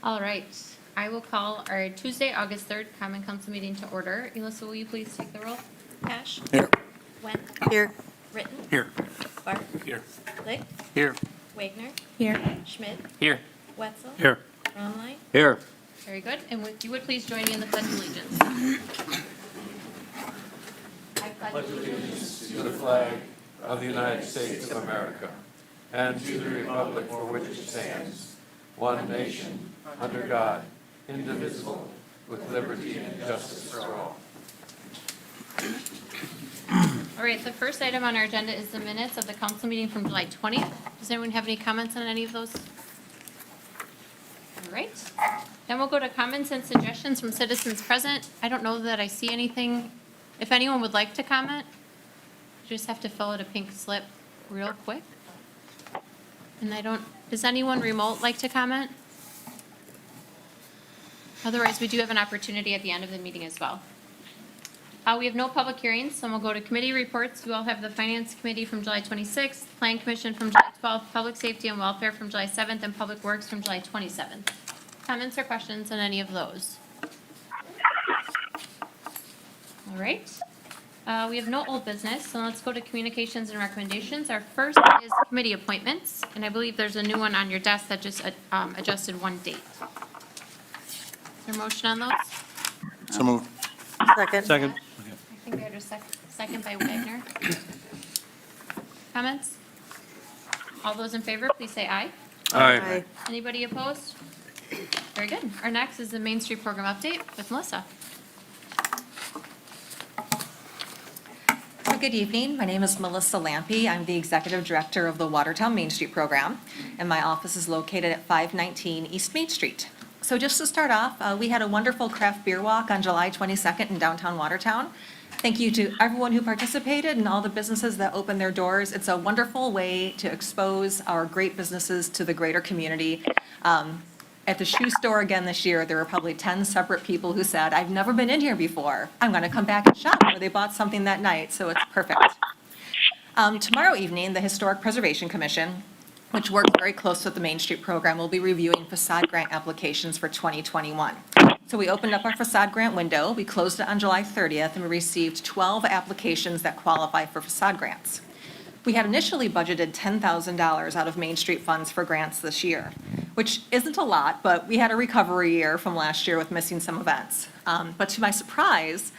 All right, I will call our Tuesday, August 3rd, Common Council meeting to order. Elissa, will you please take the roll? Cash. Here. Wen. Here. Ritten. Here. Barth. Here. Lick. Here. Wagner. Here. Schmidt. Here. Wetzel. Here. Romline. Here. Very good, and if you would please join me in the pledge of allegiance. I pledge allegiance To the flag of the United States of America and to the republic for which it stands, one nation, under God, indivisible, with liberty and justice for all. All right, the first item on our agenda is the minutes of the council meeting from July 20th. Does anyone have any comments on any of those? All right, then we'll go to comments and suggestions from citizens present. I don't know that I see anything. If anyone would like to comment, you just have to fill out a pink slip real quick. And does anyone remote like to comment? Otherwise, we do have an opportunity at the end of the meeting as well. We have no public hearings, so we'll go to committee reports. You all have the Finance Committee from July 26th, Plan Commission from July 12th, Public Safety and Welfare from July 7th, and Public Works from July 27th. Comments or questions on any of those? All right. We have no old business, so let's go to communications and recommendations. Our first is committee appointments, and I believe there's a new one on your desk that just adjusted one date. Is there a motion on those? So moved. Second. Second. I think we had a second by Wagner. Comments? All those in favor, please say aye. Aye. Anybody opposed? Very good. Our next is the Main Street Program update with Melissa. Good evening. My name is Melissa Lampe. I'm the Executive Director of the Watertown Main Street Program, and my office is located at 519 East Main Street. So just to start off, we had a wonderful craft beer walk on July 22nd in downtown Watertown. Thank you to everyone who participated and all the businesses that opened their doors. It's a wonderful way to expose our great businesses to the greater community. At the shoe store again this year, there were probably 10 separate people who said, I've never been in here before. I'm going to come back and shop, or they bought something that night, so it's perfect. Tomorrow evening, the Historic Preservation Commission, which works very close with the Main Street Program, will be reviewing facade grant applications for 2021. So we opened up our facade grant window, we closed it on July 30th, and we received 12 applications that qualify for facade grants. We had initially budgeted $10,000 out of Main Street funds for grants this year, which isn't a lot, but we had a recovery year from last year with missing some events. But to my surprise,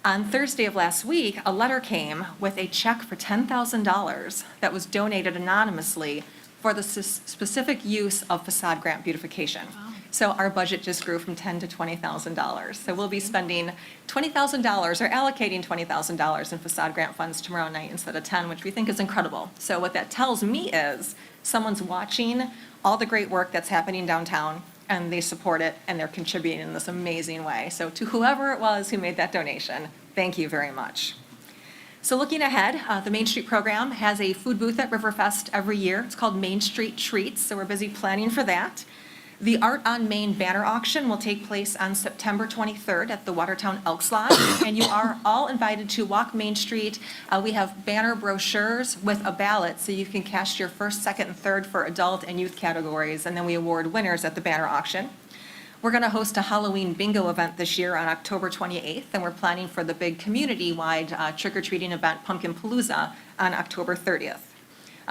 on Thursday of last week, a letter came with a check for $10,000 that was donated anonymously for the specific use of facade grant beautification. So our budget just grew from $10,000 to $20,000. So we'll be spending $20,000 or allocating $20,000 in facade grant funds tomorrow night instead of 10, which we think is incredible. So what that tells me is someone's watching all the great work that's happening downtown, and they support it, and they're contributing in this amazing way. So to whoever it was who made that donation, thank you very much. So looking ahead, the Main Street Program has a food booth at Riverfest every year. It's called Main Street Treats, so we're busy planning for that. The Art on Main banner auction will take place on September 23rd at the Watertown Elks Lodge, and you are all invited to walk Main Street. We have banner brochures with a ballot, so you can cast your first, second, and third for adult and youth categories, and then we award winners at the banner auction. We're going to host a Halloween bingo event this year on October 28th, and we're planning for the big community-wide trick-or-treating event, Pumpkin Palooza, on October 30th.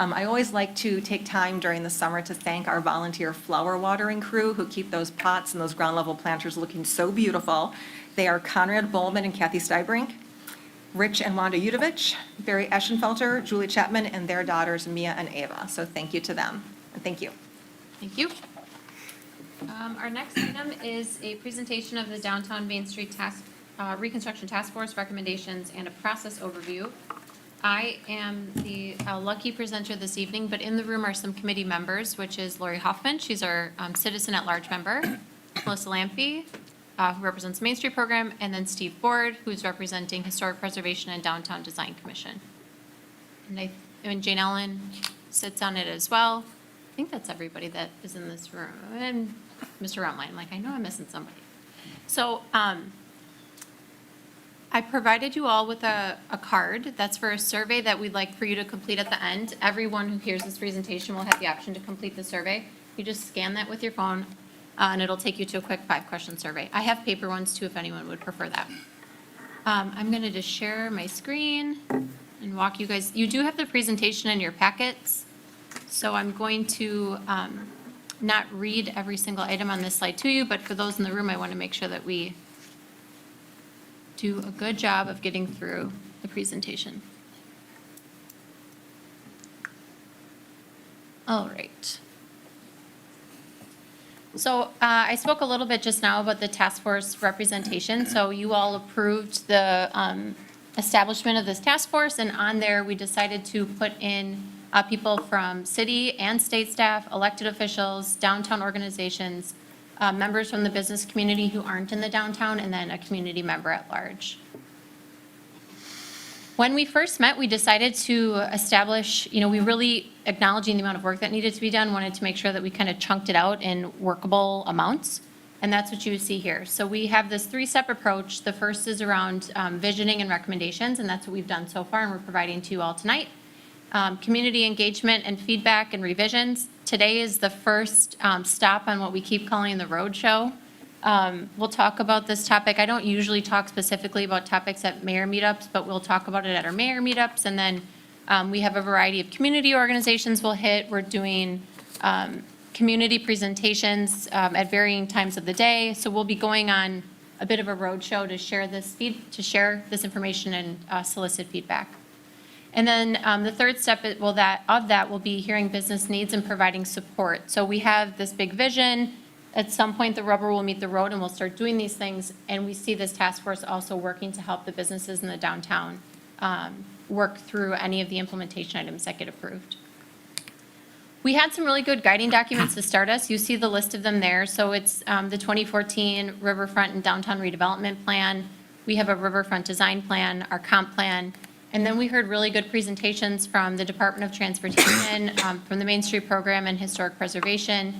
I always like to take time during the summer to thank our volunteer flower watering crew who keep those pots and those ground level planters looking so beautiful. They are Conrad Bowman and Kathy Steibrink, Rich and Wanda Udovich, Barry Eschenfelter, Julie Chapman, and their daughters Mia and Ava. So thank you to them, and thank you. Thank you. Our next item is a presentation of the Downtown Main Street Reconstruction Task Force recommendations and a process overview. I am the lucky presenter this evening, but in the room are some committee members, which is Lori Hoffman. She's our citizen at large member. Melissa Lampe, who represents the Main Street Program, and then Steve Ford, who's representing Historic Preservation and Downtown Design Commission. And Jane Ellen sits on it as well. I think that's everybody that is in this room. And Mr. Romline, like, I know I'm missing somebody. So, I provided you all with a card. That's for a survey that we'd like for you to complete at the end. Everyone who hears this presentation will have the option to complete the survey. You just scan that with your phone, and it'll take you to a quick 5-question survey. I have paper ones too, if anyone would prefer that. I'm going to just share my screen and walk you guys. You do have the presentation in your packets, so I'm going to not read every single item on this slide to you, but for those in the room, I want to make sure that we do a good job of getting through the presentation. All right. So I spoke a little bit just now about the task force representation. So you all approved the establishment of this task force, and on there, we decided to put in people from city and state staff, elected officials, downtown organizations, members from the business community who aren't in the downtown, and then a community member at large. When we first met, we decided to establish, we really, acknowledging the amount of work that needed to be done, wanted to make sure that we kind of chunked it out in workable amounts. And that's what you see here. So we have this 3-step approach. The first is around visioning and recommendations, and that's what we've done so far, and we're providing to you all tonight. Community engagement and feedback and revisions. Today is the first stop on what we keep calling the roadshow. We'll talk about this topic. I don't usually talk specifically about topics at mayor meetups, but we'll talk about it at our mayor meetups. And then we have a variety of community organizations we'll hit. We're doing community presentations at varying times of the day. So we'll be going on a bit of a roadshow to share this information and solicit feedback. And then the third step of that will be hearing business needs and providing support. So we have this big vision. At some point, the rubber will meet the road and we'll start doing these things. And we see this task force also working to help the businesses in the downtown work through any of the implementation items that get approved. We had some really good guiding documents to start us. You see the list of them there. So it's the 2014 Riverfront and Downtown Redevelopment Plan. We have a Riverfront Design Plan, our comp plan. And then we heard really good presentations from the Department of Transportation, from the Main Street Program and Historic Preservation,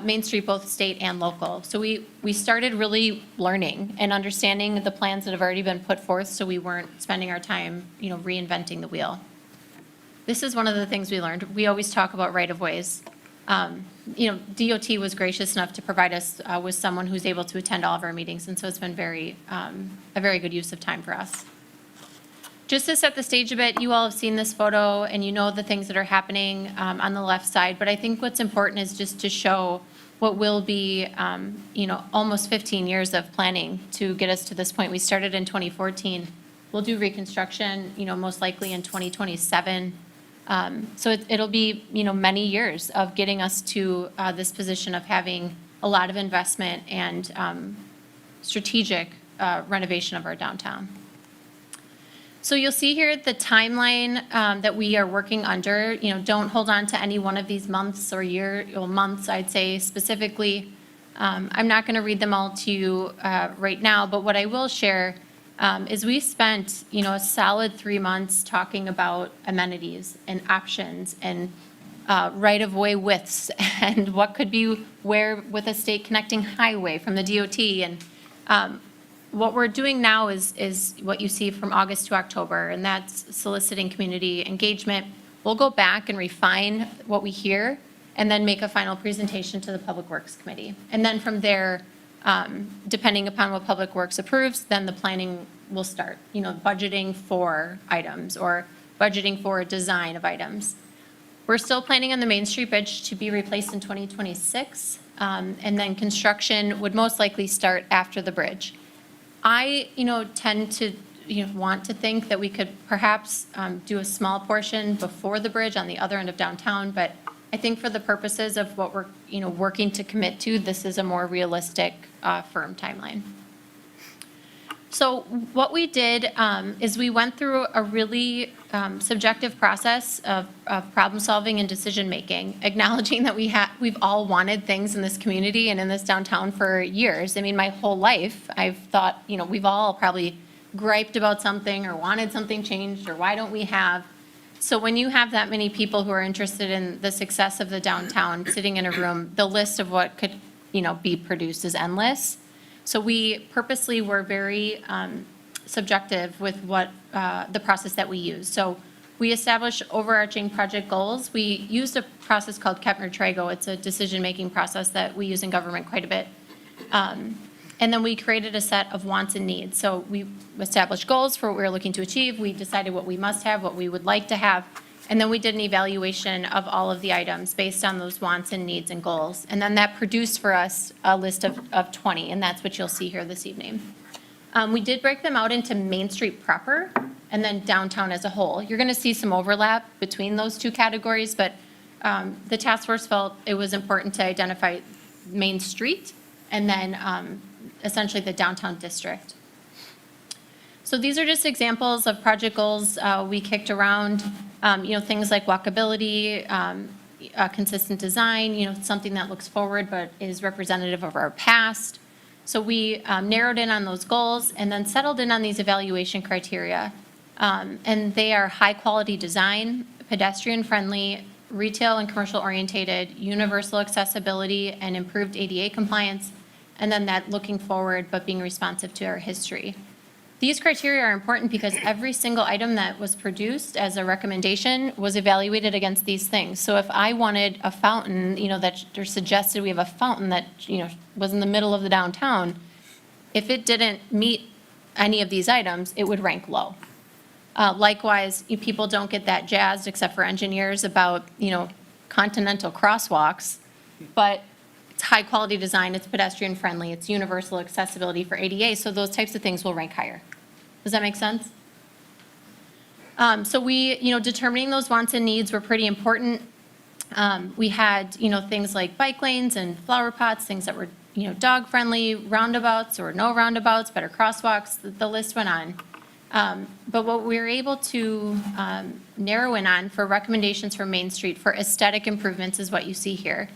Main Street, both state and local. So we started really learning and understanding the plans that have already been put forth, so we weren't spending our time, reinventing the wheel. This is one of the things we learned. We always talk about right-of-ways. DOT was gracious enough to provide us with someone who's able to attend all of our meetings, and so it's been a very good use of time for us. Just to set the stage a bit, you all have seen this photo and you know the things that are happening on the left side, but I think what's important is just to show what will be, almost 15 years of planning to get us to this point. We started in 2014. We'll do reconstruction, most likely in 2027. So it'll be, many years of getting us to this position of having a lot of investment and strategic renovation of our downtown. So you'll see here the timeline that we are working under. Don't hold on to any one of these months or months, I'd say specifically. I'm not going to read them all to you right now, but what I will share is we spent, a solid 3 months talking about amenities and options and right-of-way widths and what could be where with a state connecting highway from the DOT. And what we're doing now is what you see from August to October, and that's soliciting community engagement. We'll go back and refine what we hear and then make a final presentation to the Public Works Committee. And then from there, depending upon what Public Works approves, then the planning will start, budgeting for items or budgeting for a design of items. We're still planning on the Main Street Bridge to be replaced in 2026, and then construction would most likely start after the bridge. I, tend to, want to think that we could perhaps do a small portion before the bridge on the other end of downtown, but I think for the purposes of what we're, working to commit to, this is a more realistic, firm timeline. So what we did is we went through a really subjective process of problem solving and decision making, acknowledging that we've all wanted things in this community and in this downtown for years. I mean, my whole life, I've thought, we've all probably griped about something or wanted something changed or why don't we have. So when you have that many people who are interested in the success of the downtown sitting in a room, the list of what could, be produced is endless. So we purposely were very subjective with what the process that we use. So We established overarching project goals. We used a process called Kepner-Trago. It's a decision-making process that we use in government quite a bit. And then we created a set of wants and needs. So we established goals for what we were looking to achieve. We decided what we must have, what we would like to have. And then we did an evaluation of all of the items based on those wants and needs and goals. And then that produced for us a list of 20, and that's what you'll see here this evening. We did break them out into Main Street proper and then downtown as a whole. You're going to see some overlap between those two categories, but the task force felt it was important to identify Main Street and then essentially the downtown district. So these are just examples of project goals we kicked around, things like walkability, consistent design, something that looks forward but is representative of our past. So we narrowed in on those goals and then settled in on these evaluation criteria. And they are high-quality design, pedestrian-friendly, retail and commercial-orientated, universal accessibility, and improved ADA compliance, and then that looking forward but being responsive to our history. These criteria are important because every single item that was produced as a recommendation was evaluated against these things. So if I wanted a fountain, that or suggested we have a fountain that, was in the middle of the downtown, if it didn't meet any of these items, it would rank low. Likewise, people don't get that jazzed, except for engineers, about, continental crosswalks, but it's high-quality design, it's pedestrian-friendly, it's universal accessibility for ADA, so those types of things will rank higher. Does that make sense? So we, determining those wants and needs were pretty important. We had, things like bike lanes and flower pots, things that were, dog-friendly, roundabouts or no roundabouts, better crosswalks, the list went on. But what we were able to narrow in on for recommendations for Main Street for aesthetic improvements is what you see here.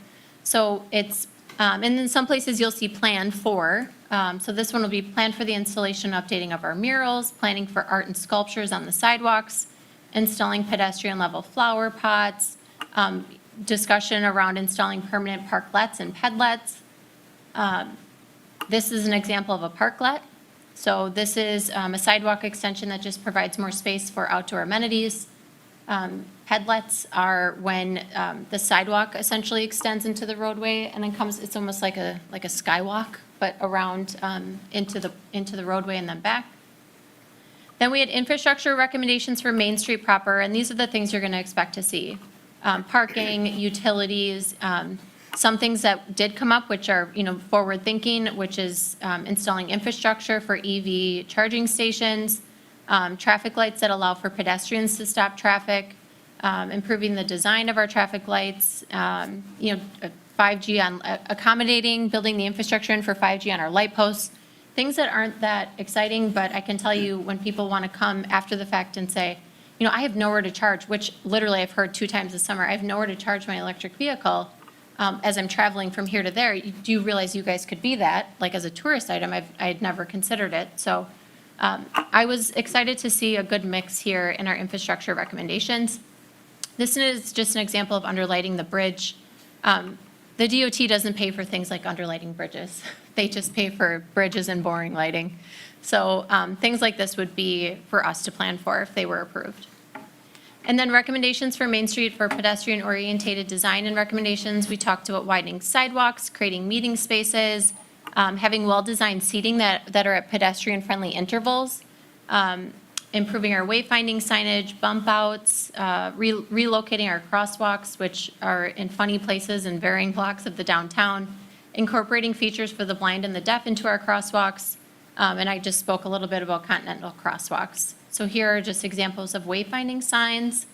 So it's, and in some places you'll see plan for. So this one will be plan for the installation and updating of our murals, planning for art and sculptures on the sidewalks, installing pedestrian level flower pots, discussion around installing permanent parklets and pedlets. This is an example of a parklet. So this is a sidewalk extension that just provides more space for outdoor amenities. Pedlets are when the sidewalk essentially extends into the roadway and then comes, it's almost like a skywalk, but around into the roadway and then back. Then we had infrastructure recommendations for Main Street proper, and these are the things you're going to expect to see. Parking, utilities, some things that did come up, which are, forward thinking, which is installing infrastructure for EV charging stations, traffic lights that allow for pedestrians to stop traffic, improving the design of our traffic lights, 5G on accommodating, building the infrastructure in for 5G on our light posts, things that aren't that exciting, but I can tell you when people want to come after the fact and say, I have nowhere to charge, which literally I've heard 2 times this summer, I have nowhere to charge my electric vehicle as I'm traveling from here to there. Do you realize you guys could be that? Like as a tourist item, I had never considered it. So I was excited to see a good mix here in our infrastructure recommendations. This is just an example of underlighting the bridge. The DOT doesn't pay for things like underlighting bridges. They just pay for bridges and boring lighting. So things like this would be for us to plan for if they were approved. And then recommendations for Main Street for pedestrian-oriented design and recommendations. We talked about widening sidewalks, creating meeting spaces, having well-designed seating that are at pedestrian-friendly intervals, improving our wayfinding signage, bump outs, relocating our crosswalks, which are in funny places and varying blocks of the downtown, incorporating features for the blind and the deaf into our crosswalks, and I just spoke a little bit about continental crosswalks. So here are just examples of wayfinding signs.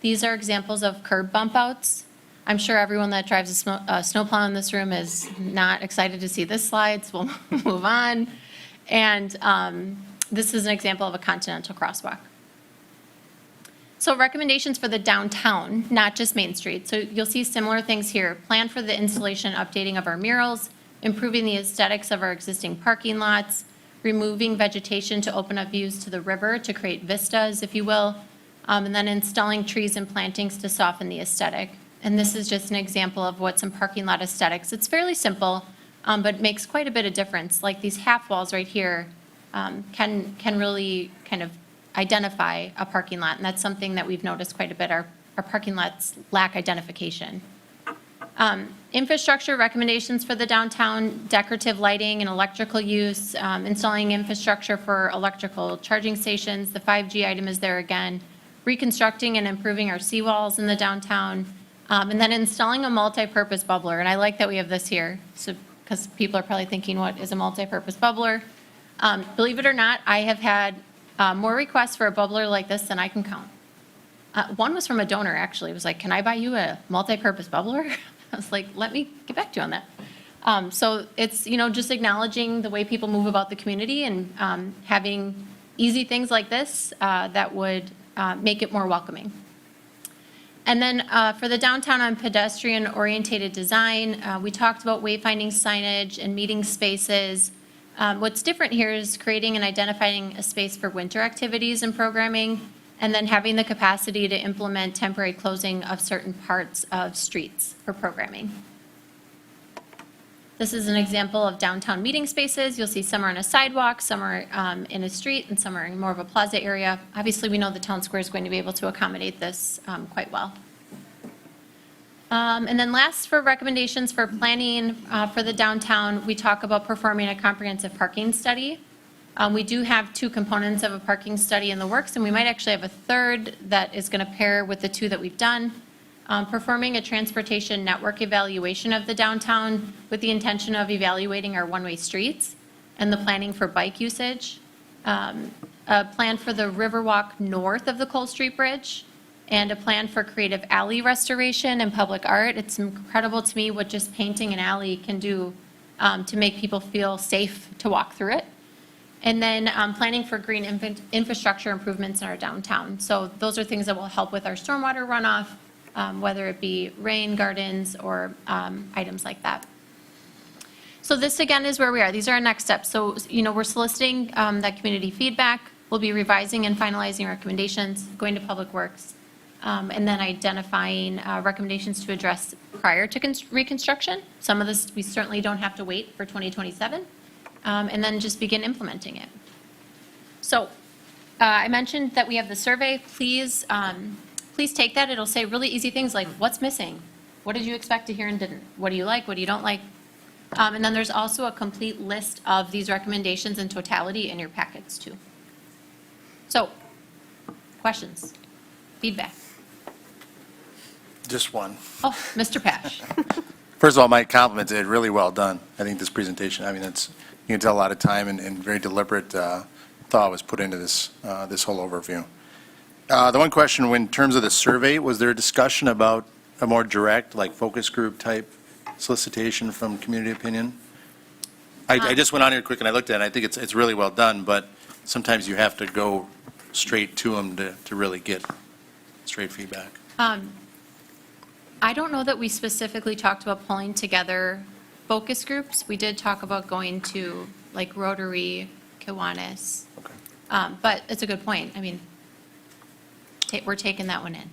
These are examples of curb bump outs. I'm sure everyone that drives a snowplow in this room is not excited to see this slide, so we'll move on. And this is an example of a continental crosswalk. So recommendations for the downtown, not just Main Street. So you'll see similar things here. Plan for the installation and updating of our murals, improving the aesthetics of our existing parking lots, removing vegetation to open up views to the river to create vistas, if you will, and then installing trees and plantings to soften the aesthetic. And this is just an example of what some parking lot aesthetics. It's fairly simple, but makes quite a bit of difference. Like these half walls right here can really kind of identify a parking lot, and that's something that we've noticed quite a bit. Our parking lots lack identification. Infrastructure recommendations for the downtown, decorative lighting and electrical use, installing infrastructure for electrical charging stations. The 5G item is there again. Reconstructing and improving our seawalls in the downtown, and then installing a multi-purpose bubbler. And I like that we have this here, so because people are probably thinking, what is a multi-purpose bubbler? Believe it or not, I have had more requests for a bubbler like this than I can count. One was from a donor, actually. It was like, can I buy you a multi-purpose bubbler? I was like, let me get back to you on that. So it's, just acknowledging the way people move about the community and having easy things like this that would make it more welcoming. And then for the downtown on pedestrian-orientated design, we talked about wayfinding signage and meeting spaces. What's different here is creating and identifying a space for winter activities and programming, and then having the capacity to implement temporary closing of certain parts of streets for programming. This is an example of downtown meeting spaces. You'll see some are on a sidewalk, some are in a street, and some are in more of a plaza area. Obviously, we know the town square is going to be able to accommodate this quite well. And then last, for recommendations for planning for the downtown, we talk about performing a comprehensive parking study. We do have 2 components of a parking study in the works, and we might actually have a third that is going to pair with the 2 that we've done. Performing a transportation network evaluation of the downtown with the intention of evaluating our one-way streets and the planning for bike usage. A plan for the Riverwalk north of the Cole Street Bridge, and a plan for creative alley restoration and public art. It's incredible to me what just painting an alley can do to make people feel safe to walk through it. And then planning for green infrastructure improvements in our downtown. So those are things that will help with our stormwater runoff, whether it be rain gardens or items like that. So this again is where we are. These are our next steps. So, we're soliciting that community feedback. We'll be revising and finalizing recommendations, going to Public Works, and then identifying recommendations to address prior to reconstruction. Some of this, we certainly don't have to wait for 2027, and then just begin implementing it. So I mentioned that we have the survey. Please take that. It'll say really easy things like, what's missing? What did you expect to hear and didn't? What do you like? What do you don't like? And then there's also a complete list of these recommendations in totality in your packets too. So, questions, feedback? Just one. Oh, Mr. Pash. First of all, my compliments, it really well done. I think this presentation, you can tell a lot of time and very deliberate thought was put into this whole overview. The one question, in terms of the survey, was there a discussion about a more direct, like focus group type solicitation from community opinion? I just went on here quick and I looked at it, and I think it's really well done, but sometimes you have to go straight to them to really get straight feedback. I don't know that we specifically talked about pulling together focus groups. We did talk about going to like Rotary, Kiwanis. Okay. But it's a good point. We're taking that one in.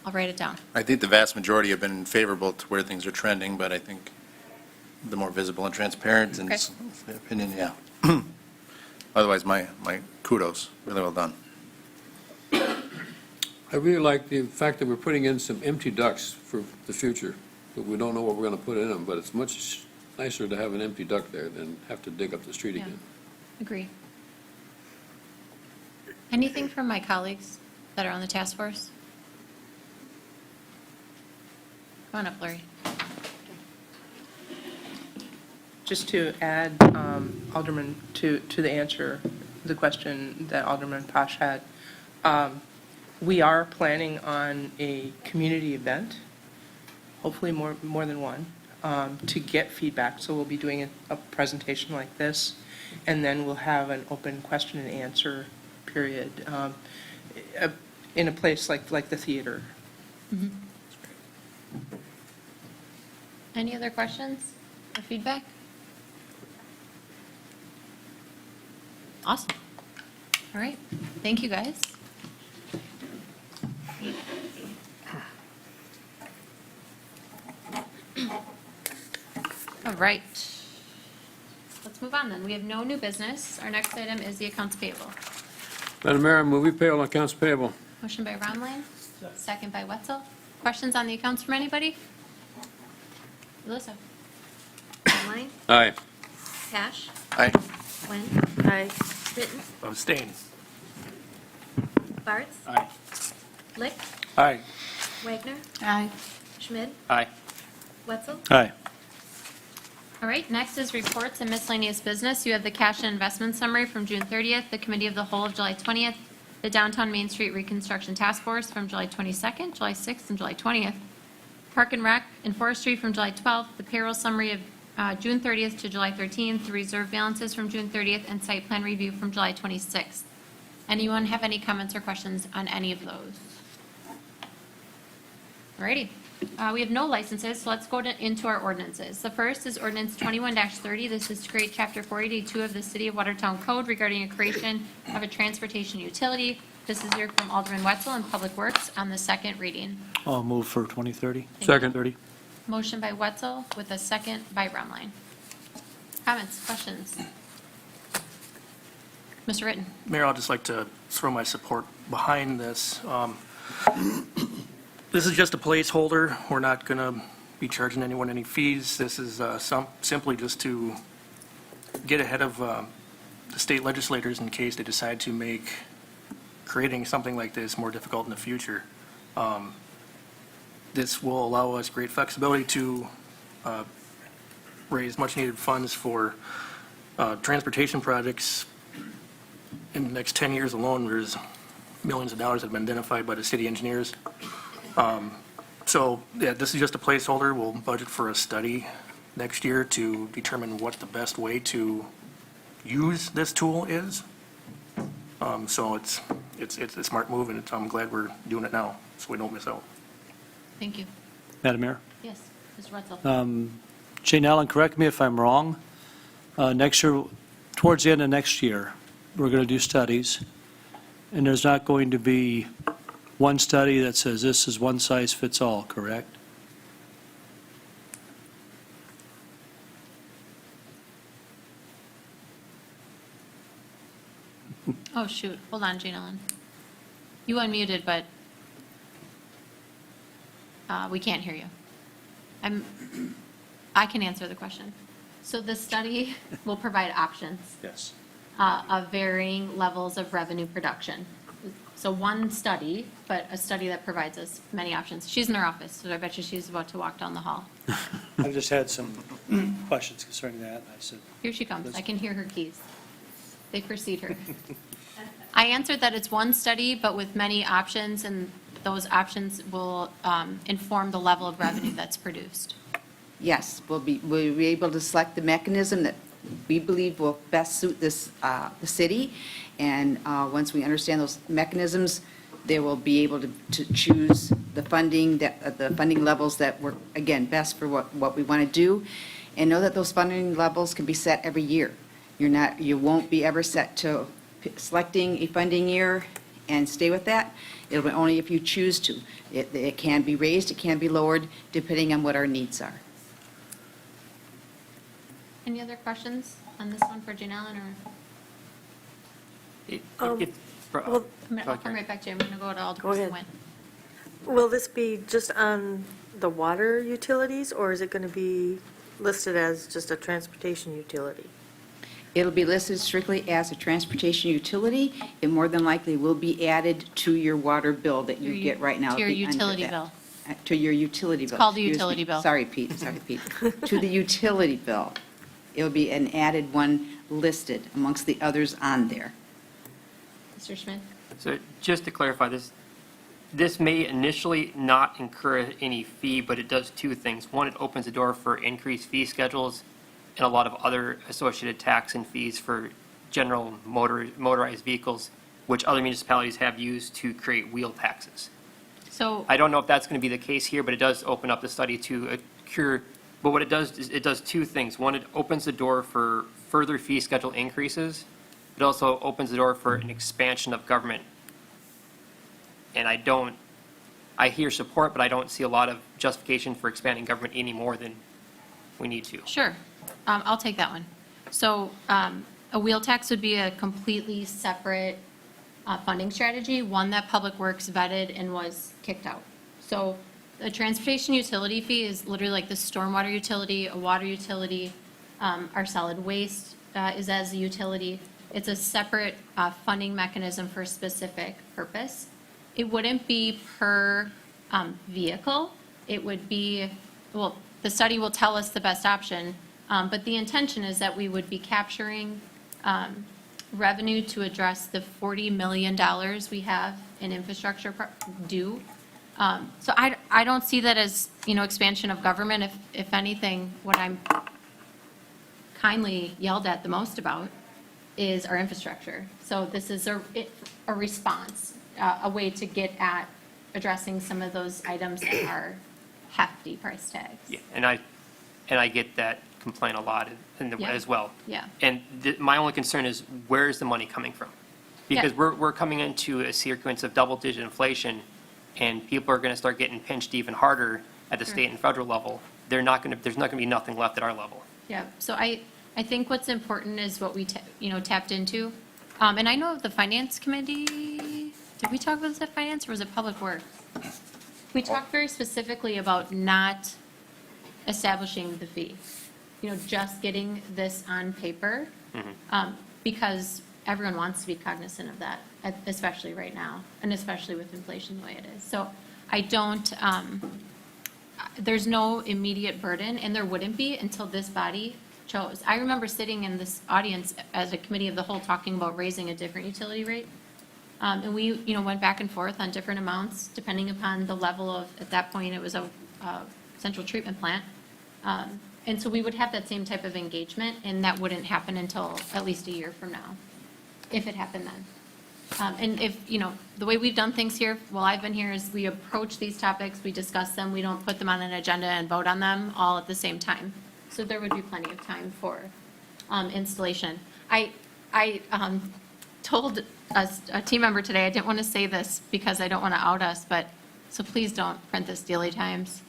I'll write it down. I think the vast majority have been favorable to where things are trending, but I think the more visible and transparent and Okay. the opinion, yeah. Otherwise, my kudos, really well done. I really like the fact that we're putting in some empty ducts for the future, but we don't know what we're going to put in them, but it's much nicer to have an empty duct there than have to dig up the street Yeah. again. Agree. Anything from my colleagues that are on the task force? Come on up, Lori. Just to add, Alderman, to the answer, the question that Alderman Pash had, we are planning on a community event, hopefully more than one, to get feedback. So we'll be doing a presentation like this, and then we'll have an open question and answer period in a place like the theater. Mm-hmm. Any other questions or feedback? Awesome. All right. Thank you, guys. All right. Let's move on then. We have no new business. Our next item is the accounts payable. Madam Mayor, I move we pay all accounts payable. Motion by Romline, second by Wetzel. Questions on the accounts from anybody? Alyssa? Romline, Aye. Cash, Aye. Wynn, Aye. Witten, Abstain. Barth, Aye. Lick, Aye. Wagner, Aye. Schmidt, Aye. Wetzel, Aye. All right, next is reports and miscellaneous business. You have the cash and investment summary from June 30th, the Committee of the Whole of July 20th, the Downtown Main Street Reconstruction Task Force from July 22nd, July 6th, and July 20th, Park and Rec and Forestry from July 12th, the payroll summary of June 30th to July 13th, the reserve balances from June 30th, and site plan review from July 26th. Anyone have any comments or questions on any of those? Alrighty. We have no licenses, so let's go into our ordinances. The first is ordinance 21-30. This is to create Chapter 482 of the City of Watertown Code regarding a creation of a transportation utility. This is here from Alderman Wetzel and Public Works on the second reading. I'll move for 2030. Second. 30. Motion by Wetzel with a second by Brumline. Comments, questions? Mr. Ritten? Mayor, I'd just like to throw my support behind this. This is just a placeholder. We're not going to be charging anyone any fees. This is simply just to get ahead of the state legislators in case they decide to make creating something like this more difficult in the future. This will allow us great flexibility to raise much-needed funds for transportation projects. In the next 10 years alone, there's millions of dollars that have been identified by the city engineers. So, yeah, this is just a placeholder. We'll budget for a study next year to determine what the best way to use this tool is. So it's a smart move, and I'm glad we're doing it now, so we don't miss out. Thank you. Madam Mayor. Yes, Mr. Wetzel. Jane Allen, correct me if I'm wrong. Next year, towards the end of next year, we're going to do studies, and there's not going to be one study that says this is one size fits all, correct? Oh, shoot. Hold on, Jane Ellen. You unmuted, but we can't hear you. I can answer the question. So the study will provide options Yes. of varying levels of revenue production. So one study, but a study that provides us many options. She's in her office, so I bet you she's about to walk down the hall. I've just had some questions concerning that, and I said, Here she comes. I can hear her keys. They precede her. I answered that it's one study, but with many options, and those options will inform the level of revenue that's produced. Yes, we'll be able to select the mechanism that we believe will best suit this, the city. And once we understand those mechanisms, they will be able to choose the funding, the funding levels that work, again, best for what we want to do. And know that those funding levels can be set every year. You won't be ever set to selecting a funding year and stay with that. It'll be only if you choose to. It can be raised, it can be lowered, depending on what our needs are. Any other questions on this one for Jane Allen, or? Well, I'll come right back to you. I'm going to go to Alderperson ahead. Nguyen. will this be just on the water utilities, or is it going to be listed as just a transportation utility? It'll be listed strictly as a transportation utility. It more than likely will be added to your water bill that you get right now. To your at the end of utility that. bill. To your utility bill. called a Excuse me. utility bill. Sorry, Pete. To the utility bill. It'll be an added one listed amongst the others on there. Mr. Schmidt? So just to clarify, this may initially not incur any fee, but it does two things. One, it opens the door for increased fee schedules and a lot of other associated tax and fees for general motorized vehicles, which other municipalities have used to create wheel taxes. So, I don't know if that's going to be the case here, but it does open up the study to cure. But what it does is it does two things. One, it opens the door for further fee schedule increases. It also opens the door for an expansion of government. And I hear support, but I don't see a lot of justification for expanding government any more than we need to. sure. I'll take that one. So a wheel tax would be a completely separate funding strategy, one that Public Works vetted and was kicked out. So the transportation utility fee is literally like the stormwater utility, a water utility, our solid waste is as a utility. It's a separate funding mechanism for a specific purpose. It wouldn't be per vehicle. It would be, well, the study will tell us the best option, but the intention is that we would be capturing revenue to address the $40 million we have in infrastructure due. So I don't see that as, expansion of government. If anything, what I'm kindly yelled at the most about is our infrastructure. So this is a response, a way to get at addressing some of those items that are hefty price tags. Yeah, and I get that complaint a lot Yeah. as well. Yeah. And my only concern is, where is the money coming from? Because Yeah. we're coming into a sequence of double-digit inflation, and people are going to start getting pinched even harder at the state and federal level. There's not going to be nothing left at our level. Yeah, so I think what's important is what we, tapped into. And I know the finance committee, did we talk about this at finance or was it public works? We talked very specifically about not establishing the fee, just getting this on paper. Because everyone wants to be cognizant of that, especially right now, and especially with inflation the way it is. So I don't, there's no immediate burden, and there wouldn't be until this body chose. I remember sitting in this audience as a committee of the whole talking about raising a different utility rate. And we, went back and forth on different amounts, depending upon the level of, at that point, it was a central treatment plant. And so we would have that same type of engagement, and that wouldn't happen until at least a year from now, if it happened then. And if, the way we've done things here, while I've been here, is we approach these topics, we discuss them, we don't put them on an agenda and vote on them all at the same time. So there would be plenty of time for installation. I told a team member today, I didn't want to say this because I don't want to out us, but, so please don't print this Daily Times.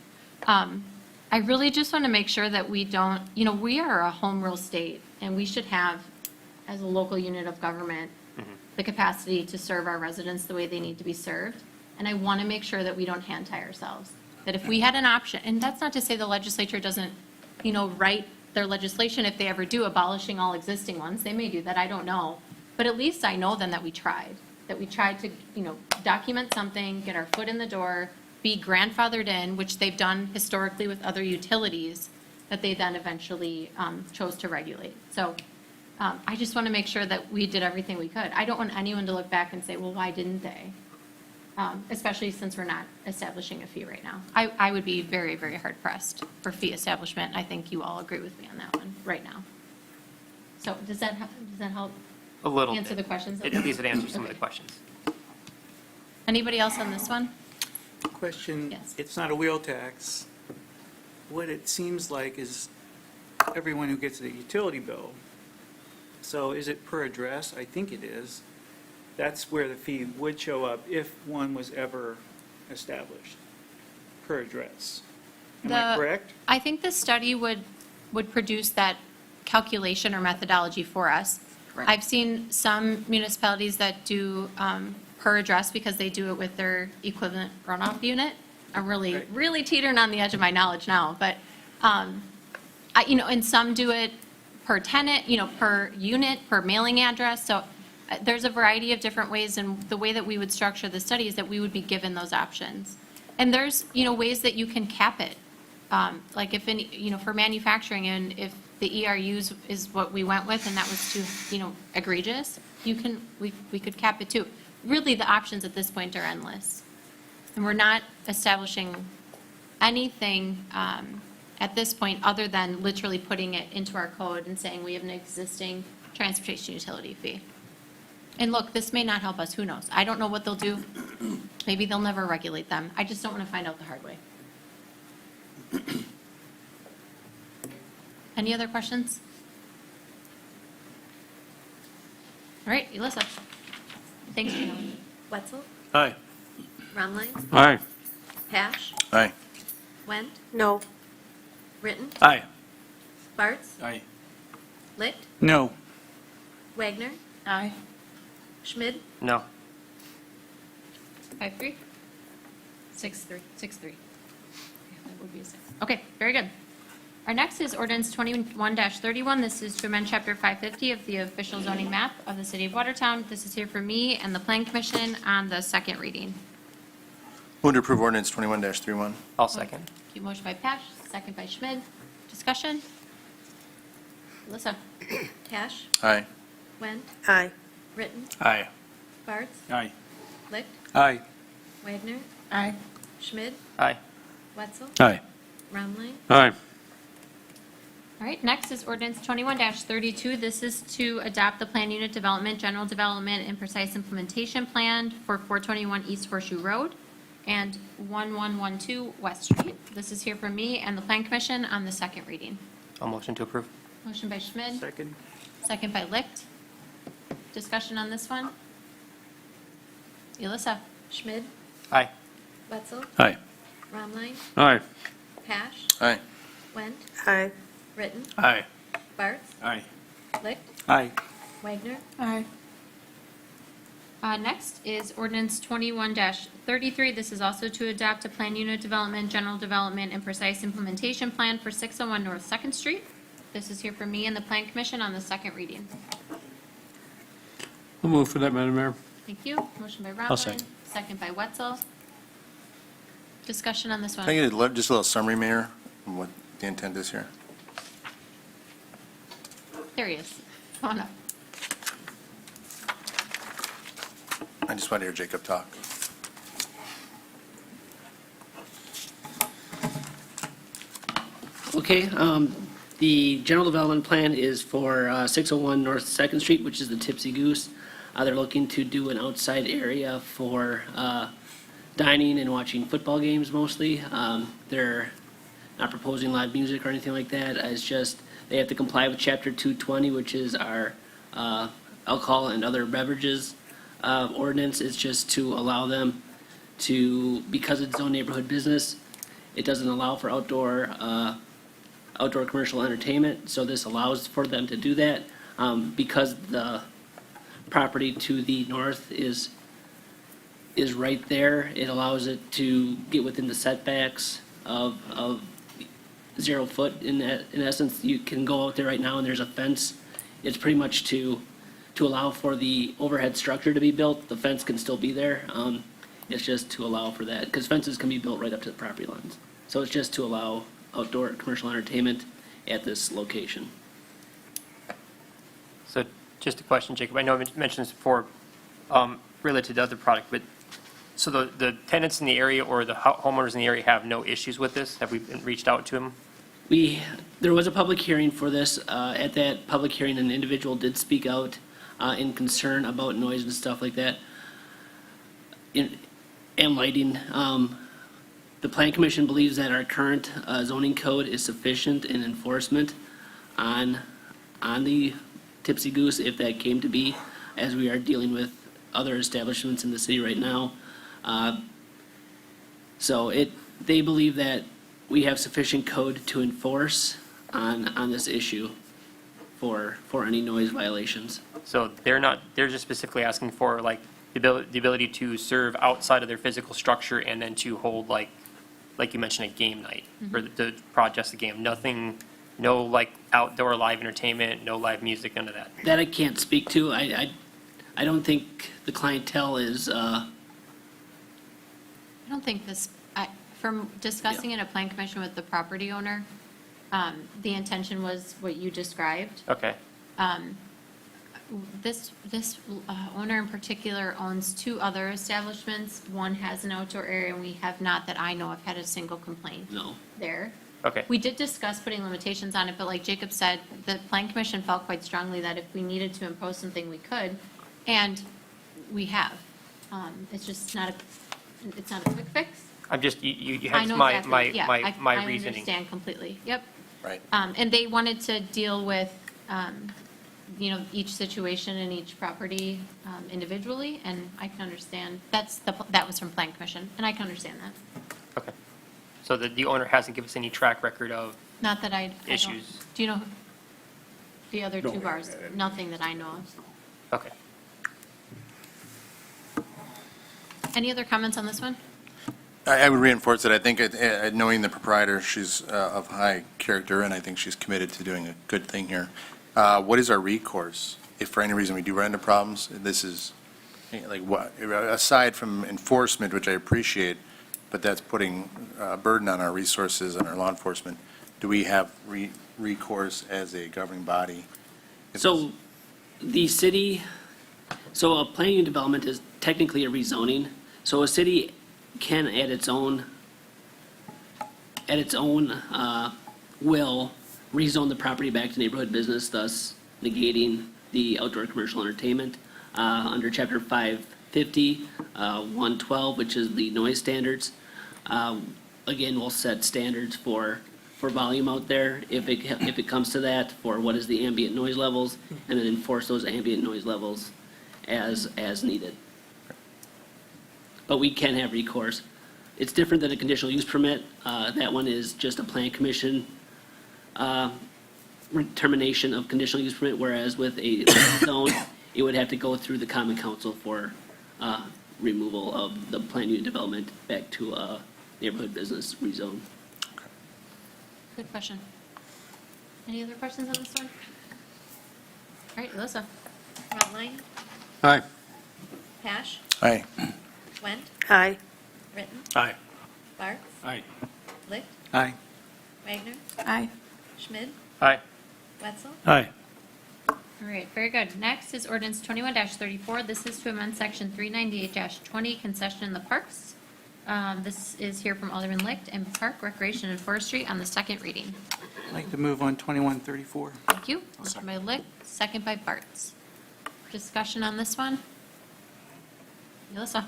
I really just want to make sure that we don't, we are a home rule state, and we should have, as a local unit of government, the capacity to serve our residents the way they need to be served. And I want to make sure that we don't hand tie ourselves. That if we had an option, and that's not to say the legislature doesn't, write their legislation, if they ever do, abolishing all existing ones. They may do that, I don't know. But at least I know then that we tried to, document something, get our foot in the door, be grandfathered in, which they've done historically with other utilities that they then eventually chose to regulate. So I just want to make sure that we did everything we could. I don't want anyone to look back and say, well, why didn't they? Especially since we're not establishing a fee right now. I would be very, very hard pressed for fee establishment. I think you all agree with me on that one right now. So does that help? A little Answer bit. the questions? At least it answers some of the Okay. questions. Anybody else on this one? Question, Yes. it's not a wheel tax. What it seems like is everyone who gets a utility bill. So is it per address? I think it is. That's where the fee would show up if one was ever established, per address. Am I The- correct? I think the study would produce that calculation or methodology for us. Correct. I've seen some municipalities that do per address because they do it with their equivalent runoff unit. I'm really, Right. really teetering on the edge of my knowledge now, but, and some do it per tenant, per unit, per mailing address. So there's a variety of different ways, and the way that we would structure the study is that we would be given those options. And there's, ways that you can cap it. Like if any, for manufacturing, and if the ERUs is what we went with and that was too, egregious, we could cap it too. Really, the options at this point are endless. And we're not establishing anything at this point other than literally putting it into our code and saying we have an existing transportation utility fee. And look, this may not help us, who knows? I don't know what they'll do. Maybe they'll never regulate them. I just don't want to find out the hard way. Any other questions? All right, Elissa. Thanks, Janelle. Wetzel, Aye. Rumline, Aye. Pash, Aye. Went, No. Ritten, Aye. Bartz, Aye. Licht, No. Wagner, Aye. Schmid, No. 5-3? 6-3. 6-3. Yeah, that would be a 6. Okay, very good. Our next is ordinance 21-31. This is to amend Chapter 550 of the official zoning map of the city of Watertown. This is here for me and the Plan Commission on the second reading. Move to approve ordinance 21-31. I'll second. Thank you. Motion by Pash, second by Schmid. Discussion? Alyssa? Cash, Aye. Went, Aye. Ritten, Aye. Barth, Aye. Licht, Aye. Wagner, Aye. Schmid, Aye. Wetzel, Aye. Rumley, Aye. All right, next is ordinance 21-32. This is to adopt the plan unit development, general development, and precise implementation plan for 421 East Horseshoe Road and 1112 West Street. This is here for me and the Plan Commission on the second reading. I'll motion to approve. Motion by Schmid, Second? second by Licht. Discussion on this one? Alyssa? Schmid, Aye. Wetzel, Aye. Rumley, Aye. Pash, Aye. Went, Aye. Ritten, Aye. Barth, Aye. Licht, Aye. Wagner, Aye. Next is ordinance 21-33. This is also to adopt a plan unit development, general development, and precise implementation plan for 601 North 2nd Street. This is here for me and the Plan Commission on the second reading. I'll move for that, Madam Mayor. Thank you. Motion by I'll Romlin, second. second by Wetzel. Discussion on this Can I one. get just a little summary, Mayor, on what the intent is here? There he is. Come on up. I just want to hear Jacob talk. Okay, the general development plan is for 601 North 2nd Street, which is the Tipsy Goose. They're looking to do an outside area for dining and watching football games mostly. They're not proposing live music or anything like that. It's just, they have to comply with Chapter 220, which is our alcohol and other beverages ordinance. It's just to allow them to, because it's own neighborhood business, it doesn't allow for outdoor commercial entertainment, so this allows for them to do that. Because the property to the north is right there, it allows it to get within the setbacks of 0 foot. In essence, you can go out there right now and there's a fence. It's pretty much to allow for the overhead structure to be built. The fence can still be there. It's just to allow for that, because fences can be built right up to the property lines. So it's just to allow outdoor commercial entertainment at this location. So just a question, Jacob. I know I mentioned this before related to the other product, but so the tenants in the area or the homeowners in the area have no issues with this? Have we reached out to them? There was a public hearing for this. At that public hearing, an individual did speak out in concern about noise and stuff like that. And lighting. The Plan Commission believes that our current zoning code is sufficient in enforcement on the Tipsy Goose, if that came to be, as we are dealing with other establishments in the city right now. So they believe that we have sufficient code to enforce on this issue for any noise violations. So they're just specifically asking for like the ability to serve outside of their physical structure and then to hold like you mentioned, a game night for the just the game. Nothing, no like outdoor live entertainment, no live music, none of that. That I can't speak to. I don't think the clientele is, I don't think this, from discussing in a Plan Commission with the property owner, the intention was what you described. Okay. This owner in particular owns 2 other establishments. One has an outdoor area, and we have not, that I know of, had a single complaint no. there. Okay. We did discuss putting limitations on it, but like Jacob said, the Plan Commission felt quite strongly that if we needed to impose something, we could, and we have. It's just not it's not a quick fix. I'm just, you I had know my exactly. Yeah, my I reasoning. understand completely. Yep. Right. And they wanted to deal with, each situation and each property individually, and I can understand. That was from Plan Commission, and I can understand that. Okay. So the owner hasn't given us any track record of Not that I don't. Issues. Do you know the other 2 bars? Nothing that I know of. okay. Any other comments on this one? I would reinforce that. I think knowing the proprietor, she's of high character, and I think she's committed to doing a good thing here. What is our recourse if for any reason we do run into problems? This is, like, what, aside from enforcement, which I appreciate, but that's putting a burden on our resources and our law enforcement. Do we have recourse as a governing body? So the city, so a planning and development is technically a rezoning. So a city can at its own will rezone the property back to neighborhood business, thus negating the outdoor commercial entertainment. Under chapter 550, 112, which is the noise standards. Again, we'll set standards for volume out there if it comes to that, for what is the ambient noise levels, and then enforce those ambient noise levels as needed. But we can have recourse. It's different than a conditional use permit. That one is just a plan commission termination of conditional use permit, whereas with a zone, it would have to go through the common council for removal of the planned unit development back to a neighborhood business rezone. Good question. Any other questions on this one? All right, Alyssa. Rottline, Aye. Pash, Aye. Went, Aye. Ritten, Aye. Barth, Aye. Licht, Aye. Wagner, Aye. Schmid, Aye. Wetzel, Aye. All right, very good. Next is ordinance 21-34. This is to amend section 398-20, concession in the parks. This is here from Alderman Licht and Park, Recreation, and Forestry on the second reading. I'd like to move on 2134. Thank you. Motion by Licht, second by Bartz. Discussion on this one? Alyssa?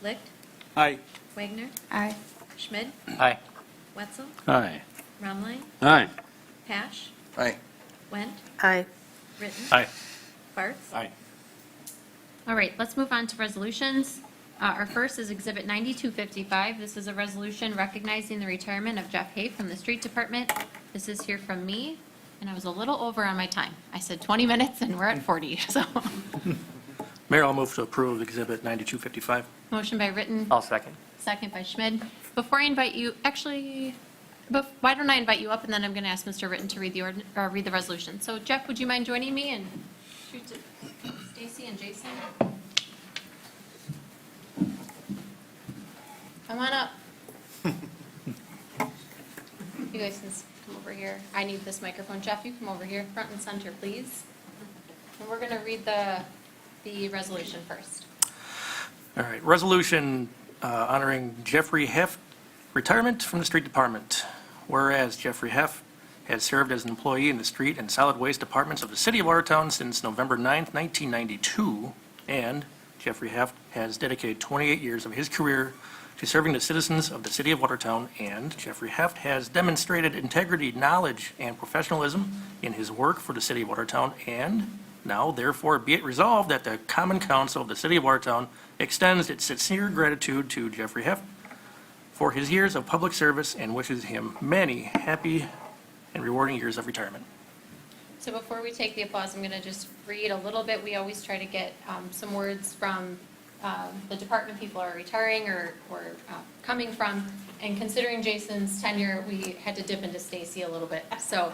Licht, Aye. Wagner, Aye. Schmid, Aye. Wetzel, Aye. Rottline, Aye. Pash, Aye. Went, Aye. Ritten, Aye. Barth, Aye. All right, let's move on to resolutions. Our first is Exhibit 9255. This is a resolution recognizing the retirement of Jeff Hay from the Street Department. This is here from me, and I was a little over on my time. I said 20 minutes, and we're at 40, so. Mayor, I'll move to approve Exhibit 9255. Motion by Ritten, I'll second. second by Schmid. Before I invite you, actually, why don't I invite you up, and then I'm going to ask Mr. Ritten to read the resolution. So Jeff, would you mind joining me and shoot to Stacy and Jason? Come on up. You guys can come over here. I need this microphone. Jeff, you come over here, front and center, please. And we're going to read the resolution first. All right, resolution honoring Jeffrey Heft retirement from the street department. Whereas Jeffrey Heft has served as an employee in the street and solid waste departments of the city of Watertown since November 9th, 1992, and Jeffrey Heft has dedicated 28 years of his career to serving the citizens of the city of Watertown, and Jeffrey Heft has demonstrated integrity, knowledge, and professionalism in his work for the city of Watertown, and now therefore be it resolved that the Common Council of the city of Watertown extends its sincere gratitude to Jeffrey Heft for his years of public service and wishes him many happy and rewarding years of retirement. So before we take the applause, I'm going to just read a little bit. We always try to get some words from the department people are retiring or coming from. And considering Jason's tenure, we had to dip into Stacy a little bit. So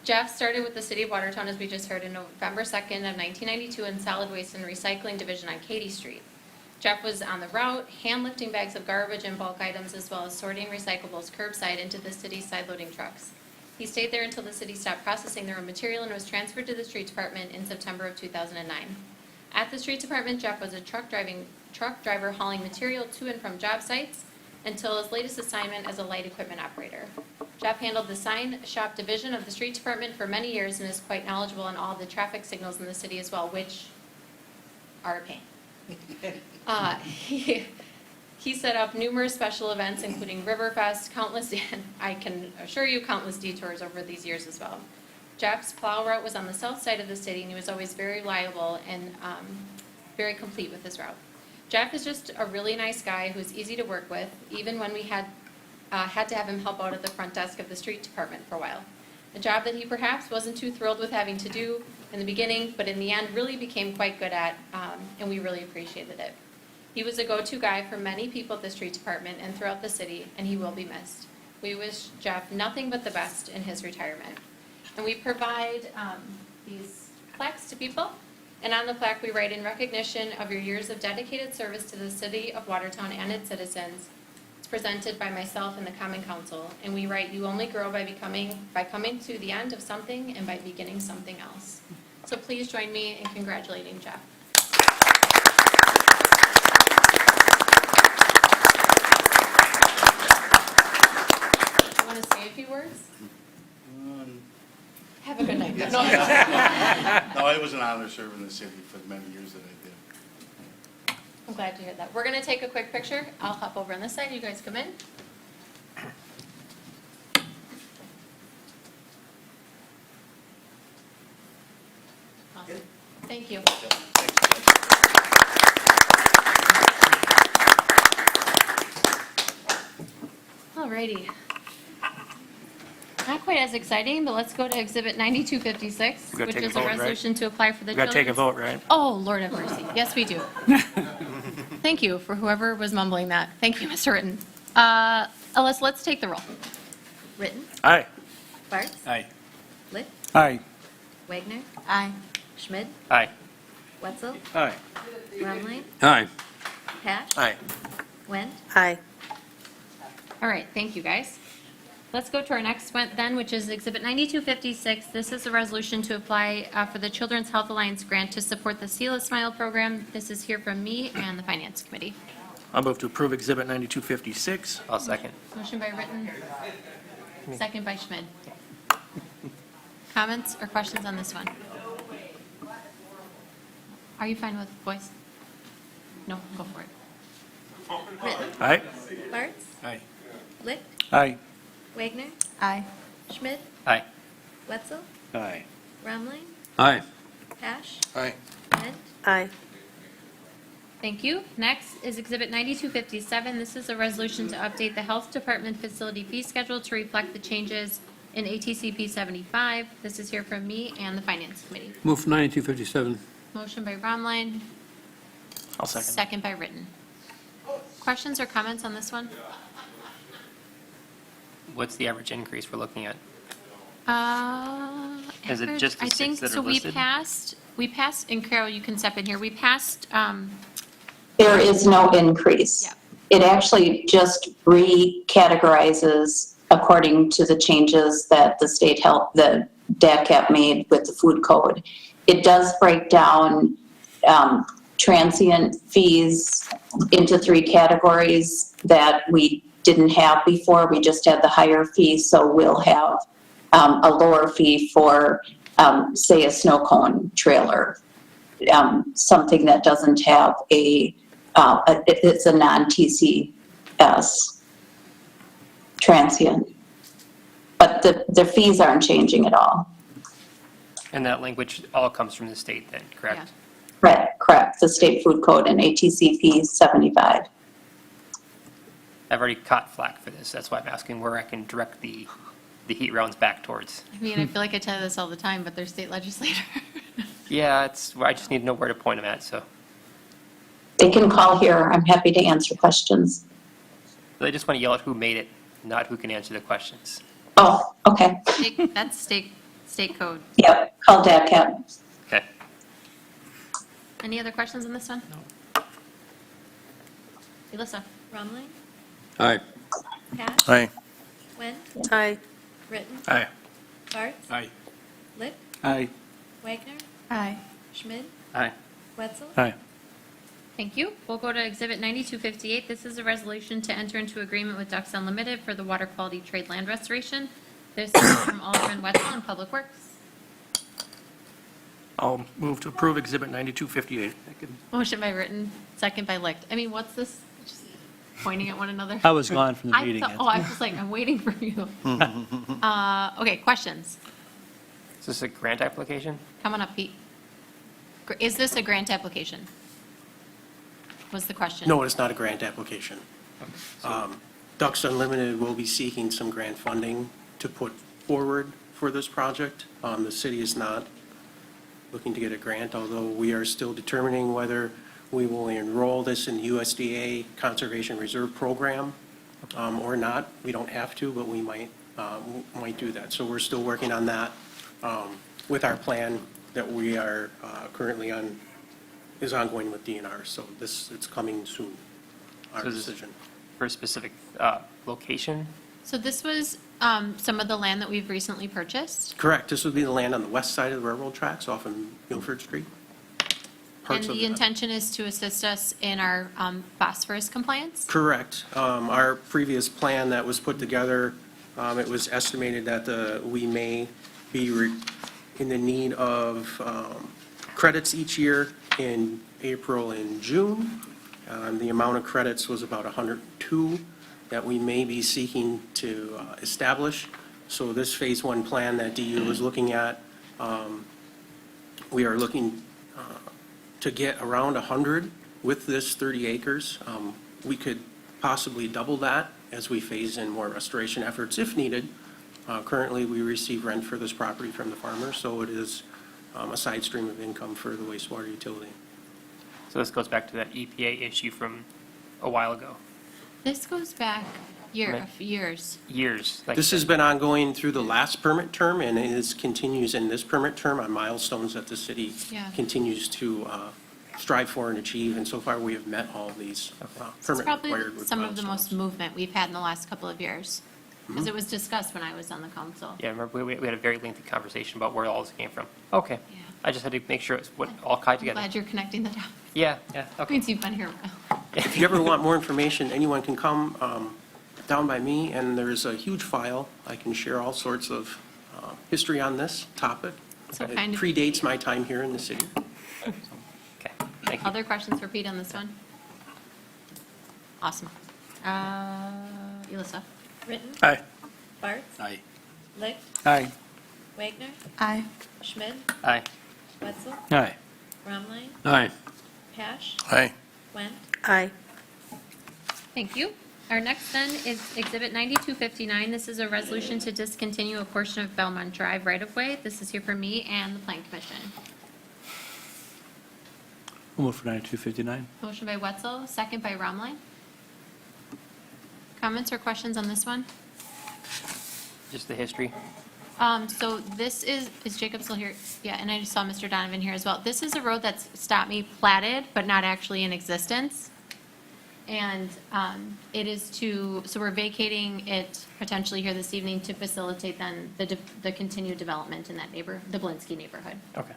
Jeff started with the City of Watertown, as we just heard, in November 2nd of 1992 in Solid Waste and Recycling Division on Katy Street. Jeff was on the route, hand-lifting bags of garbage and bulk items, as well as sorting recyclables curbside into the city's side-loading trucks. He stayed there until the city stopped processing their own material and was transferred to the street department in September of 2009. At the street department, Jeff was a truck driver hauling material to and from job sites until his latest assignment as a light equipment operator. Jeff handled the sign shop division of the street department for many years and is quite knowledgeable on all the traffic signals in the city as well, which are a pain. He set up numerous special events, including Riverfest, I can assure you, countless detours over these years as well. Jeff's plow route was on the south side of the city, and he was always very reliable and very complete with his route. Jeff is just a really nice guy who's easy to work with, even when we had to have him help out at the front desk of the street department for a while. A job that he perhaps wasn't too thrilled with having to do in the beginning, but in the end really became quite good at, and we really appreciated it. He was a go-to guy for many people at the street department and throughout the city, and he will be missed. We wish Jeff nothing but the best in his retirement. And we provide these plaques to people, and on the plaque we write, in recognition of your years of dedicated service to the city of Watertown and its citizens. It's presented by myself and the Common Council, and we write, you only grow by coming to the end of something and by beginning something else. So please join me in congratulating Jeff. You want to say a few words? Have a good night. No. No, it was an honor serving the city for the many years that I did. I'm glad to hear that. We're going to take a quick picture. I'll hop over on this side. You guys come in. Awesome. Thank you. Alrighty. Not quite as exciting, but let's go to Exhibit 9256, We gotta which take a is vote, a right? resolution to apply for the We got to take a children's- vote, right? Oh, Lord have mercy. Yes, we do. Thank you for whoever was mumbling that. Thank you, Mr. Ritten. Alyssa, let's take the roll. Ritten, Aye. Barth, Aye. Licht, Aye. Wagner, Aye. Schmidt, Aye. Wetzel, Aye. Rumline, Aye. Pash, Aye. Went, Aye. All right, thank you, guys. Let's go to our next one then, which is Exhibit 9256. This is a resolution to apply for the Children's Health Alliance grant to support the Seal a Smile program. This is here from me and the Finance Committee. I'll move to approve Exhibit 9256. I'll second. Motion by Ritten, second by Schmidt. Comments or questions on this one? Are you fine with voice? No, go for it. Ritten, Aye. Barth, Aye. Licht, Aye. Wagner, Aye. Schmidt, Aye. Wetzel, Aye. Rumline, Aye. Pash, Aye. Went, Aye. Thank you. Next is Exhibit 9257. This is a resolution to update the Health Department facility fee schedule to reflect the changes in ATCP 75. This is here from me and the Finance Committee. Move for 9257. Motion by Romline, I'll second. second by Ritten. Questions or comments on this one? What's the average increase we're looking at? Is it Average, just the I six think, that are so listed? we passed, and Carol, you can step in here. We passed, There is no increase. Yeah. It actually just recategorizes according to the changes that the state health, the DACAP made with the food code. It does break down transient fees into 3 categories that we didn't have before. We just had the higher fee, so we'll have a lower fee for, say, a snow cone trailer, something that doesn't have it's a non-TCS transient. But the fees aren't changing at all. And that language all comes from the state then, correct? Correct. The state food code and ATCP 75. I've already caught flack for this. That's why I'm asking where I can direct the heat rounds back towards. I mean, I feel like I tell you this all the time, but they're state legislator. Yeah, I just need to know where to point them at, so. They can call here. I'm happy to answer questions. I just want to yell at who made it, not who can answer the questions. Oh, okay. That's state code. Yep, call DACAP. Okay. Any other questions on this one? No. Alyssa? Rumline, Aye. Pash, Aye. Went, Aye. Ritten, Aye. Barth, Aye. Licht, Aye. Wagner, Aye. Schmidt, Aye. Wetzel, Aye. Thank you. We'll go to Exhibit 9258. This is a resolution to enter into agreement with Ducks Unlimited for the water quality trade land restoration. This is from Alderman Wetzel in Public Works. I'll move to approve Exhibit 9258. Motion by Ritten, second by Licht. I mean, what's this? Just pointing at one another? I was gone from the meeting. Oh, I was just like, I'm waiting for you. Okay, questions? Is this a grant application? Come on up, Pete. Is this a grant application? Was the question? No, it's not a grant application. Ducks Unlimited will be seeking some grant funding to put forward for this project. The city is not looking to get a grant, although we are still determining whether we will enroll this in the USDA Conservation Reserve Program or not. We don't have to, but we might do that. So we're still working on that with our plan that we are currently on, is ongoing with DNR. So it's coming soon, our So this is decision. For a specific location? So this was some of the land that we've recently purchased, Correct. This would be the land on the west side of the railroad tracks off of Guilford Street. and Parts of the intention is to assist us in our phosphorus compliance. Correct. Our previous plan that was put together, it was estimated that we may be in the need of credits each year in April and June. The amount of credits was about 102 that we may be seeking to establish. So this Phase 1 plan that DU is looking at, we are looking to get around 100 with this 30 acres. We could possibly double that as we phase in more restoration efforts if needed. Currently, we receive rent for this property from the farmer, so it is a side stream of income for the wastewater utility. So this goes back to that EPA issue from a while ago. This goes back Right. years. Years. Like This has been ongoing through the last permit term, and it continues in this permit term on milestones that the city Yeah. continues to strive for and achieve, and so far we have met all these It's permit probably required some of the milestones. most movement we've had in the last couple of years, because it was discussed when I was on the council. Yeah, I remember we had a very lengthy conversation about where all this came from. Okay. Yeah. I just had to make sure it's what all tied I'm together. glad you're connecting the dots. Yeah, yeah, okay. Means you've been here a while. If you ever want more information, anyone can come down by me, and there's a huge file. I can share all sorts of history on this topic. So It kind of- predates my time here in the city. Okay, thank you. Other questions for Pete on this one? Awesome. Elissa? Ritten, Aye. Barth, Aye. Licht, Aye. Wagner, Aye. Schmidt, Aye. Wetzel, Aye. Bromline, Aye. Pash, Aye. Went, Aye. Thank you. Our next then is Exhibit 9259. This is a resolution to discontinue a portion of Belmont Drive right-of-way. This is here for me and the Plan Commission. We'll move for 9259. Motion by Wetzel, second by Romline. Comments or questions on this one? Just the history. So this is Jacob still here? Yeah, and I just saw Mr. Donovan here as well. This is a road that's STOPME platted, but not actually in existence. And it is so we're vacating it potentially here this evening to facilitate then the continued development in that the Blinsky neighborhood. Okay.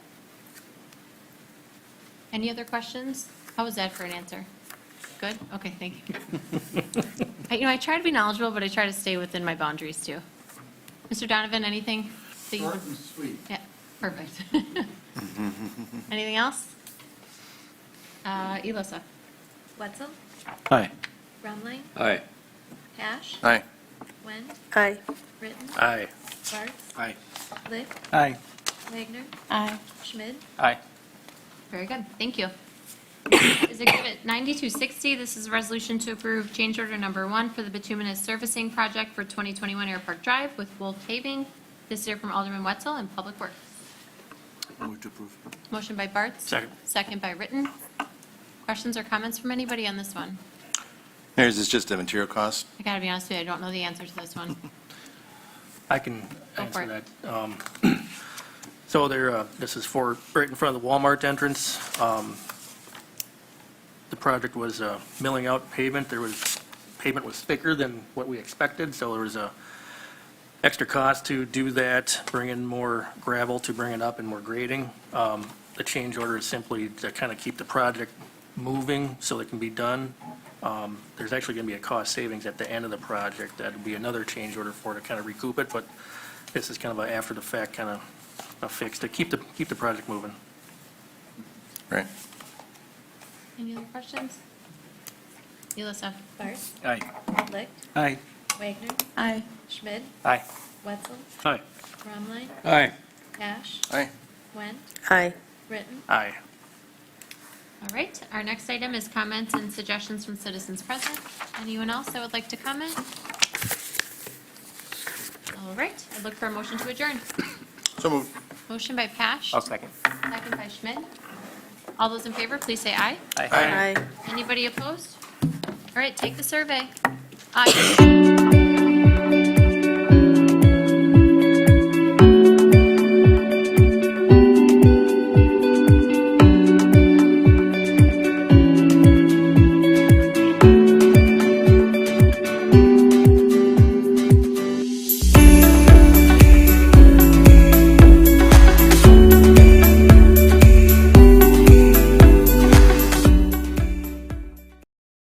Any other questions? How was that for an answer? Good? Okay, thank you. I try to be knowledgeable, but I try to stay within my boundaries too. Mr. Donovan, anything? that you- Short and sweet. Yeah, perfect. Anything else? Elissa? Wetzel, Aye. Bromline, Aye. Pash, Aye. Went, Aye. Ritten, Aye. Barth, Aye. Licht, Aye. Wagner, Aye. Schmidt, Aye. Very good, thank you. Is Exhibit 9260, this is a resolution to approve change order number 1 for the bituminous surfacing project for 2021 Airpark Drive with Wolf Paving. This is here from Alderman Wetzel and Public Works. Move to approve. Motion by Barth. Second. Second by Ritten. Questions or comments from anybody on this one? Is this just a material cost? I gotta be honest with you, I don't know the answer to this one. I can Go for answer it. that. So this is for right in front of the Walmart entrance. The project was milling out pavement. Pavement was thicker than what we expected, so there was a extra cost to do that, bring in more gravel to bring it up and more grading. The change order is simply to kind of keep the project moving so it can be done. There's actually going to be a cost savings at the end of the project. That'd be another change order for to kind of recoup it, but this is kind of an after the fact kind of a fix to keep the project moving. Right. Any other questions? Elissa? Barth, Aye. Licht, Aye. Wagner, Aye. Schmidt, Aye. Wetzel, Aye. Bromline, Aye. Pash, Aye. Went, Aye. Ritten, Aye. All right, our next item is comments and suggestions from citizens present. Anyone else that would like to comment? All right, I look for a motion to adjourn. So moved. Motion by Pash. I'll second. Second by Schmidt. All those in favor, please say aye. Aye. Anybody opposed? All right, take the survey. Aye.